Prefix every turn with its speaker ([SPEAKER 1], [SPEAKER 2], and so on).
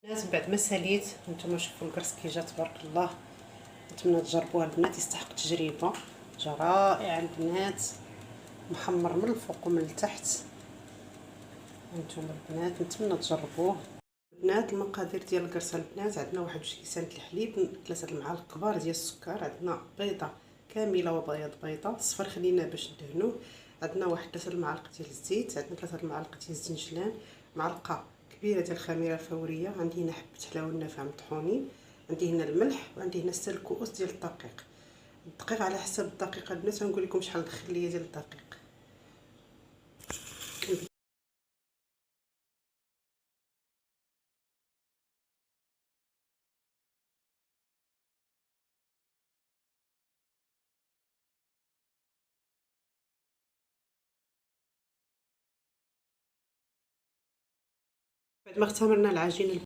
[SPEAKER 1] البنات بعد ما ساليت نتوما شوفوا الكرس كي جا تبارك الله. نتمنى تجربوها البنات، يستحق تجربه، جا رائع البنات، محمر من الفوق ومن التحت. هانتوما البنات نتمنى تجربوه. البنات المقادير ديال الكرسه البنات، عندنا 21 كيسان د الحليب، 3 المعالق كبار ديال السكر، عندنا بيضه كامله وبياض بيضه، الصفر خليناه باش ندهنوه، عندنا واحد 3 المعالق ديال الزيت، عندنا 3 المعالق ديال الزنجلان، معلقه كبيره ديال الخميره الفوريه، عندي هنا حبه حلاوه النافعه مطحونين، عندي هنا الملح، وعندي هنا 6 الكؤوس ديال الدقيق على حسب الدقيقه البنات. غنقول لكم شحال ندخل ليا ديال الدقيق. بعد ما اختمرنا العجين